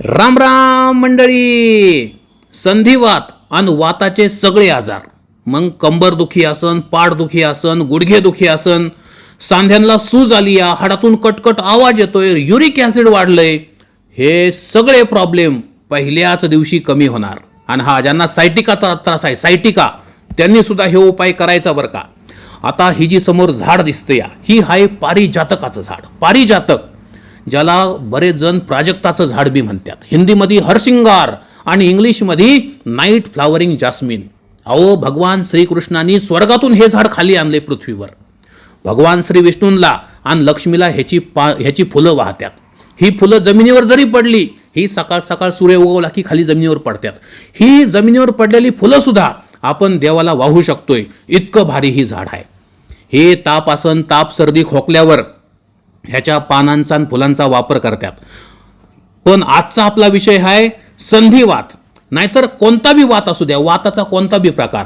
राम राम मंडळी. संधिवात आणि वाताचे सगळे आजार, मग कंबरदुखी असन, पाठदुखी असन, गुडघेदुखी असन, सांध्यांना सूज आली, हाडातून कटकट आवाज येतोय, युरिक ॲसिड वाढलंय, हे सगळे प्रॉब्लेम पहिल्याच दिवशी कमी होणार. आणि हा ज्यांना सायटिकाचा त्रास आहे, सायटिका, त्यांनी सुद्धा हे उपाय करायचा बरं का. आता ही जी समोर झाड दिसते ही आहे पारिजातकाचं झाड. पारिजातक, ज्याला बरेच जण प्राजक्ताचं झाड बी म्हणतात. हिंदीमध्ये हरसिंगार आणि इंग्लिशमध्ये नाईट फ्लावरिंग जास्मिन. अहो, भगवान श्रीकृष्णांनी स्वर्गातून हे झाड खाली आणले पृथ्वीवर. भगवान श्री विष्णूंना आणि लक्ष्मीला ह्याची फुलं वाहतात. ही फुलं जमिनीवर जरी पडली, ही सकाळ सकाळ सूर्य उगवला की खाली जमिनीवर पडतात. ही जमिनीवर पडलेली फुलं सुद्धा आपण देवाला वाहू शकतोय, इतकं भारी ही झाड आहे. हे ताप आसन, ताप सर्दी खोकल्यावर ह्याच्या पानांचा आणि फुलांचा वापर करतात. पण आजचा आपला विषय आहे संधिवात. नाहीतर कोणता बी वात असू द्या, वाताचा कोणता बी प्रकार,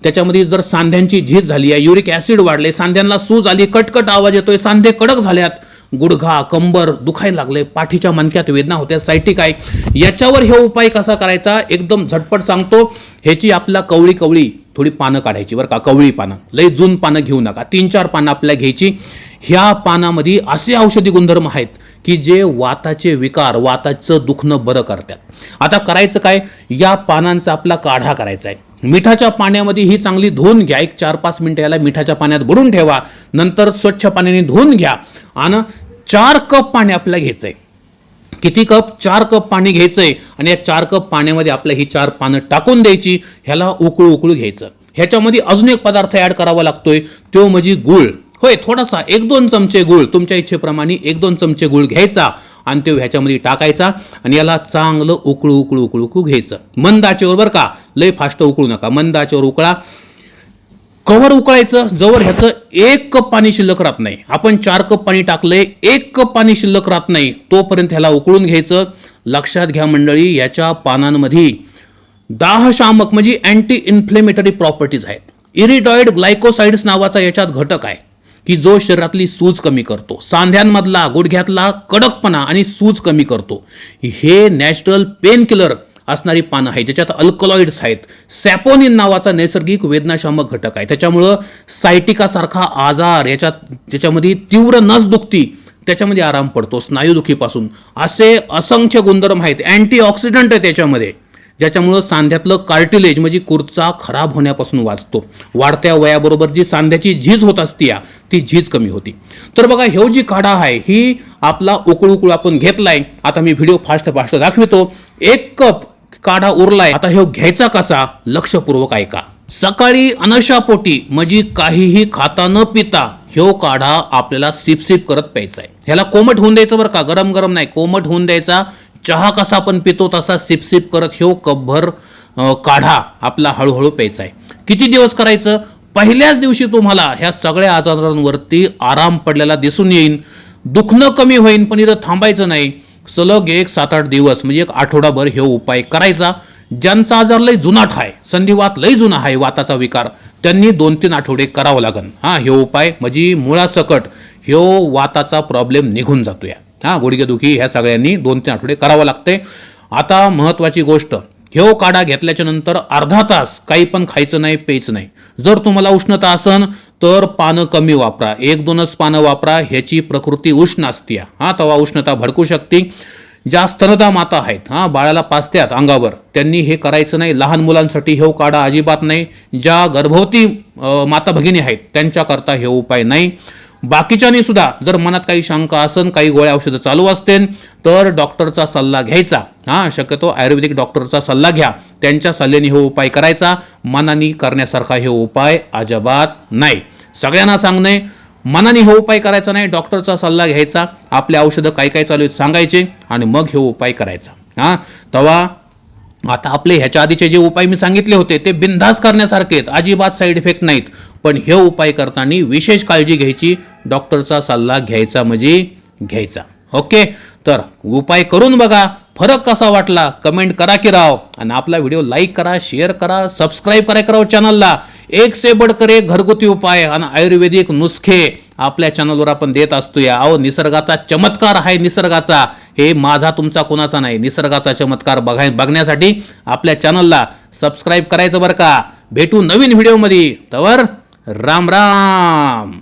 त्याच्यामध्ये जर सांध्यांची झीज झाली आहे, युरिक ॲसिड वाढले, सांध्यांना सूज आली, कटकट आवाज येतोय, सांधे कडक झाल्यात, गुडघा कंबर दुखायला लागले, पाठीच्या मणक्यात वेदना होत्या, सायटिक आहे, याच्यावर हे उपाय कसा करायचा एकदम झटपट सांगतो. ह्याची आपला कवळी थोडी पानं काढायची बरं का. कवळी पानं, लई जून पानं घेऊ नका, 3-4 पानं आपल्याला घ्यायची. ह्या पानामध्ये असे औषधी गुणधर्म आहेत की जे वाताचे विकार, वाताचं दुखणं बरं करतात. आता करायचं काय, या पानांचा आपला काढा करायचा आहे. मिठाच्या पाण्यामध्ये ही चांगली धुवून घ्या. 1-4-5 मिनिटं याला मिठाच्या पाण्यात बुडून ठेवा. नंतर स्वच्छ पाण्याने धुवून घ्या आणि 4 कप पाणी आपल्याला घ्यायचंय. किती कप? 4 कप पाणी घ्यायचंय आणि या 4 कप पाण्यामध्ये आपल्या ही 4 पानं टाकून द्यायची. ह्याला उकळू घ्यायचं. ह्याच्यामध्ये अजून एक पदार्थ ऍड करावा लागतोय, तो म्हणजे गुळ. होय, थोडासा 1-2 चमचे गुळ, तुमच्या इच्छेप्रमाणे 1-2 चमचे गुळ घ्यायचा आणि तो ह्याच्यामध्ये टाकायचा आणि याला चांगलं उकळू घ्यायचं. मंद आचेवर बरं का, लय फास्ट उकळू नका, मंद आचेवर उकळा. कवर उकळायचं जवळ ह्याचं 1 कप पाणी शिल्लक राहत नाही. आपण 4 कप पाणी टाकलंय, 1 कप पाणी शिल्लक राहत नाही, तोपर्यंत ह्याला उकळून घ्यायचं. लक्षात घ्या मंडळी, याच्या पानांमध्ये दाहशामक म्हणजे अँटी इन्फ्लेमेटरी प्रॉपर्टीज आहेत. इरिडॉइड ग्लायकोसाइड्स नावाचा याच्यात घटक आहे की जो शरीरातली सूज कमी करतो, सांध्यांमधला गुडघ्यातला कडकपणा आणि सूज कमी करतो. हे नॅचरल पेन किलर असणारी पानं आहे, ज्याच्यात अल्कलॉइड्स आहेत. सॅपोनिन नावाचा नैसर्गिक वेदनाशामक घटक आहे. त्याच्यामुळं सायटिकासारखा आजार, त्याच्यामध्ये तीव्र नस दुखती, त्याच्यामध्ये आराम पडतो, स्नायूदुखीपासून. असे असंख्य गुणधर्म आहेत. अँटीऑक्सिडंट आहे त्याच्यामध्ये, ज्याच्यामुळं सांध्यातलं कार्टिलेज म्हणजे कुर्चा खराब होण्यापासून वाचतो. वाढत्या वयाबरोबर जी सांध्याची झीज होत असते ती झीज कमी होती. तर बघा, ह्यो जी काढा आहे ही आपला उकळू आपण घेतलाय. आता मी व्हिडिओ फास्ट दाखवतो. 1 कप काढा उरलाय. आता ह्यो घ्यायचा कसा, लक्षपूर्वक ऐका. सकाळी अनशापोटी म्हणजे काहीही खाता न पिता ह्यो काढा आपल्याला सिप करत प्यायचा आहे. ह्याला कोमट होऊन द्यायचं बरं का, गरम नाही, कोमट होऊन द्यायचा. चहा कसा आपण पितो तसा सिप करत ह्यो कपभर काढा आपला हळूहळू प्यायचा आहे. किती दिवस करायचं? पहिल्याच दिवशी तुम्हाला ह्या सगळ्या आजारांवरती आराम पडलेला दिसून येईल, दुखणं कमी होईल. पण इथं थांबायचं नाही, सलग 7-8 दिवस म्हणजे 1 आठवडाभर हे उपाय करायचा. ज्यांचा आजार लय जुनाट आहे, संधिवात लय जुना आहे, वाताचा विकार, त्यांनी 2-3 आठवडे करावं लागन. हे उपाय म्हणजे मुळासकट ह्यो वाताचा प्रॉब्लेम निघून जातोय. गुडघेदुखी ह्या सगळ्यांनी 2-3 आठवडे करावं लागते. आता महत्वाची गोष्ट, ह्यो काढा घेतल्याच्या नंतर अर्धा तास काही पण खायचं नाही, प्यायचं नाही. जर तुम्हाला उष्णता असन तर पानं कमी वापरा, 1-2च पानं वापरा. ह्याची प्रकृती उष्ण असते, तेव्हा उष्णता भडकू शकते. ज्या स्तनदा माता आहेत, बाळाला पाजत्यात अंगावर, त्यांनी हे करायचं नाही. लहान मुलांसाठी हे काढा अजिबात नाही. ज्या गर्भवती माता भगिनी आहेत त्यांच्याकरता हे उपाय नाही. बाकीच्यांनी सुद्धा जर मनात काही शंका असन, काही गोळ्या औषधं चालू असतील तर डॉक्टरचा सल्ला घ्यायचा. शक्यतो आयुर्वेदिक डॉक्टरचा सल्ला घ्या, त्यांच्या सल्ल्याने हे उपाय करायचा. मनाने करण्यासारखा हे उपाय अजिबात नाही. सगळ्यांना सांगणे, मनाने हे उपाय करायचा नाही, डॉक्टरचा सल्ला घ्यायचा. आपले औषधं काय चालू आहेत सांगायचे आणि मग हे उपाय करायचा. तेव्हा आता आपले ह्याच्या आधीचे जे उपाय मी सांगितले होते ते बिनधास्त करण्यासारखे आहेत, अजिबात साईड इफेक्ट नाहीत. पण हे उपाय करताना विशेष काळजी घ्यायची, डॉक्टरचा सल्ला घ्यायचा म्हणजे घ्यायचा. ओके, तर उपाय करून बघा. फरक कसा वाटला कमेंट करा की राव. आणि आपला व्हिडिओ लाईक करा, शेअर करा, सबस्क्राईब करा चॅनलला. एक से बढ़कर एक घरगुती उपाय आणि आयुर्वेदिक नुस्खे आपल्या चॅनलवर आपण देत असतो या. अहो निसर्गाचा चमत्कार आहे, निसर्गाचा, हे माझा तुमचा कोणाचा नाही, निसर्गाचा चमत्कार बघण्यासाठी आपल्या चॅनलला सबस्क्राईब करायचं बरं का. भेटू नवीन व्हिडिओमध्ये, तवर राम राम.